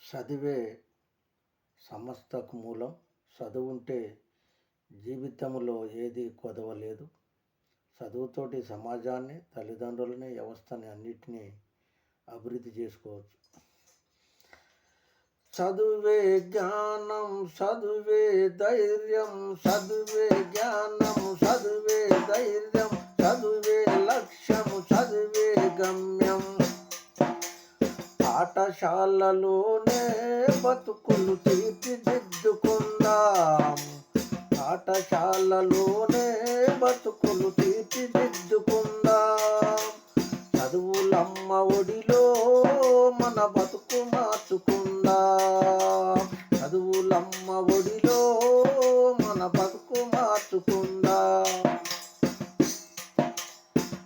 చదివే సమస్తకు మూలం. చదువుంటే జీవితంలో ఏది కొదవలేదు. చదువుతోటి సమాజాన్ని, తల్లిదండ్రులని, వ్యవస్థని అన్నిటినీ అభివృద్ధి చేసుకోవచ్చు. చదువే జ్ఞానం, చదువే ధైర్యం, చదువే జ్ఞానం, చదువే ధైర్యం, చదువే లక్ష్యం, చదువే గమ్యం. పాఠశాలలోనే బతుకులు తీర్చిదిద్దుకుందాం. పాఠశాలలోనే బతుకులు తీర్చిదిద్దుకుందాం. చదువులమ్మ ఒడిలో మన బతుకు మార్చుకుందాం. చదువులమ్మ ఒడిలో మన బతుకు మార్చుకుందాం.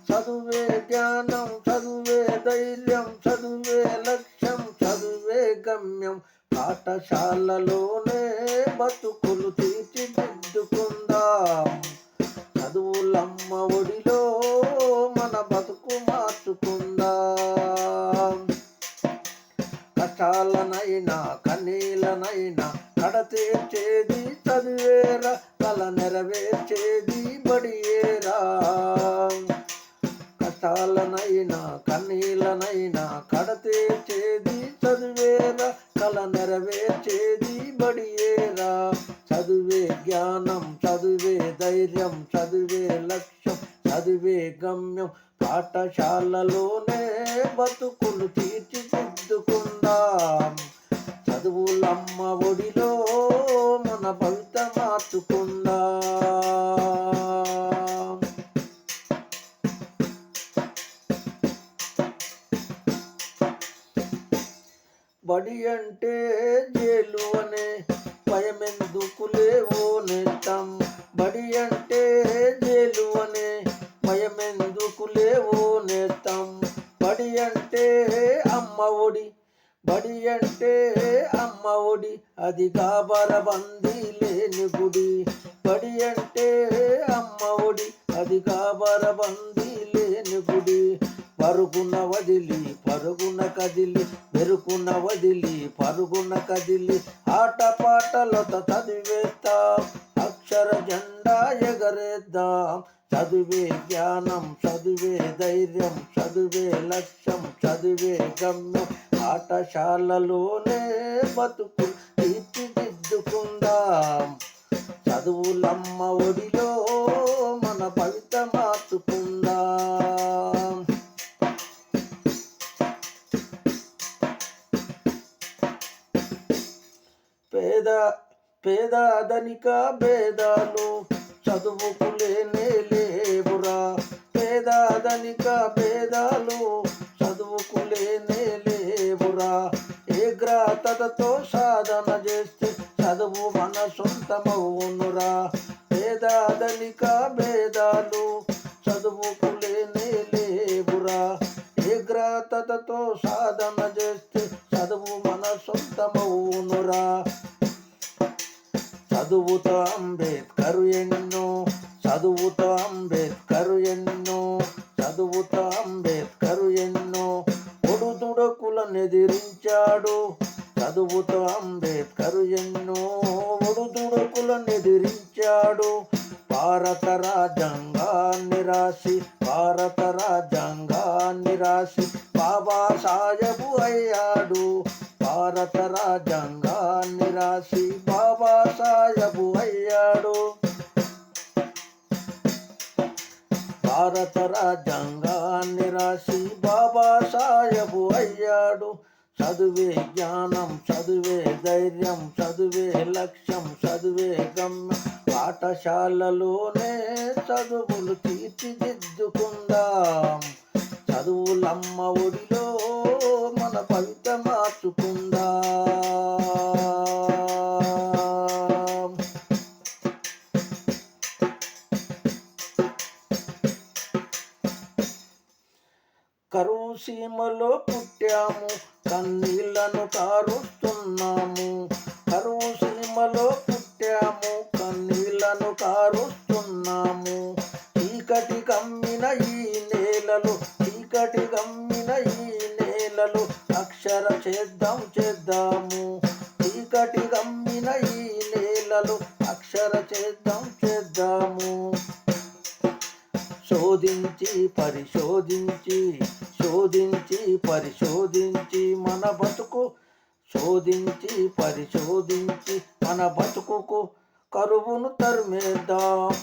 చదువే జ్ఞానం, చదువే ధైర్యం, చదువే లక్ష్యం, చదువే గమ్యం. పాఠశాలలోనే బతుకులు తీర్చిదిద్దుకుందాం. చదువులమ్మ ఒడిలో మన బతుకు మార్చుకుందాం. కష్టాలనైనా కన్నీలనైనా కడతీర్చేది చదివేరా, కల నెరవేర్చేది బడియేరా. కష్టాలనైనా కన్నీలనైనా కడతీర్చేది చదివేరా, కల నెరవేర్చేది బడియేరా. చదువే జ్ఞానం, చదువే ధైర్యం, చదువే లక్ష్యం, చదువే గమ్యం. పాఠశాలలోనే బతుకులు తీర్చిదిద్దుకుందాం. చదువులమ్మ ఒడిలో మన భవిత మార్చుకుందాం. బడి అంటే జైలు అనే భయమెందుకులే ఓ నేత్తం. బడి అంటే జైలు అనే భయమెందుకులే ఓ నేత్తం. బడి అంటే అమ్మ ఒడి, బడి అంటే అమ్మ ఒడి, అది గాబరబందీ లేని గుడి. బడి అంటే అమ్మ ఒడి, అది గాబరబందీ లేని గుడి. పరుగున వదిలి పరుగున కదిలి, మెరుకున వదిలి పరుగున కదిలి, ఆటపాటలతో చదివేస్తాం, అక్షర జెండా ఎగరేద్దాం. చదువే జ్ఞానం, చదువే ధైర్యం, చదువే లక్ష్యం, చదువే గమ్యం. పాఠశాలలోనే బతుకు తీర్చిదిద్దుకుందాం. చదువులమ్మ ఒడిలో మన భవిత మార్చుకుందాం. పేద ధనిక భేదాలు చదువుకు లేనే లేవురా. పేద ధనిక భేదాలు చదువుకు లేనే లేవురా. ఏగ్రతతో సాధన చేస్తే చదువు మన సొంతమవునురా. పేద ధనిక భేదాలు చదువుకు లేనే లేవురా. ఏగ్రతతో సాధన చేస్తే చదువు మన సొంతమవునురా. చదువుతో అంబేద్కరు ఎన్నో, చదువుతో అంబేద్కరు ఎన్నో, చదువుతో అంబేద్కరు ఎన్నో ఒడుదుడుకులను ఎదిరించాడు. చదువుతో అంబేద్కరు ఎన్నో ఒడుదుడుకులను ఎదిరించాడు. భారత రాజ్యాంగాన్ని రాసి, భారత రాజ్యాంగాన్ని రాసి బాబాసాహెబు అయ్యాడు. భారత రాజ్యాంగాన్ని రాసి బాబాసాహెబు అయ్యాడు. భారత రాజ్యాంగాన్ని రాసి బాబాసాహెబు అయ్యాడు. చదువే జ్ఞానం, చదువే ధైర్యం, చదువే లక్ష్యం, చదువే గమ్యం. పాఠశాలలోనే చదువులు తీర్చిదిద్దుకుందాం. చదువులమ్మ ఒడిలో మన భవిత మార్చుకుందాం. కరువు సీమలో పుట్టాము, కన్నీళ్లను కారుస్తున్నాము. కరువు సీమలో పుట్టాము, కన్నీళ్లను కారుస్తున్నాము. చీకటి కమ్మిన ఈ నేలలు, చీకటి కమ్మిన ఈ నేలలు అక్షర చేద్దాం చేద్దాము చీకటి గమ్మిన ఈ నేలలో అక్షర చేద్దాము శోధించి పరిశోధించి మన బతుకు కరువును తరిమేద్దాం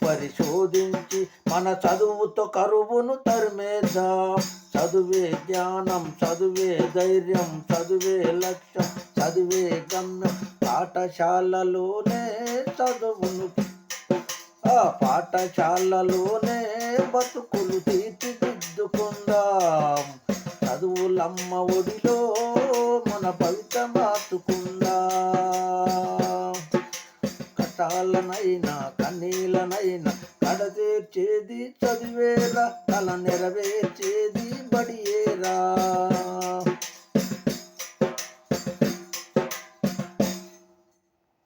పరిశోధించి మన చదువుతో కరువును తరిమేద్దాం చదువే జ్ఞానం, చదువే ధైర్యం, చదువే లక్ష్యం, చదువే గమ్యం. పాఠశాలలోనే బతుకులు తీర్చిదిద్దుకుందాం చదువులమ్మ ఒడిలో మన భవిత మార్చుకుందాం కష్టాలనైనా కన్నీలనైనా కడతీర్చేది చదివేరా, కల నెరవేర్చేది బడియేరా.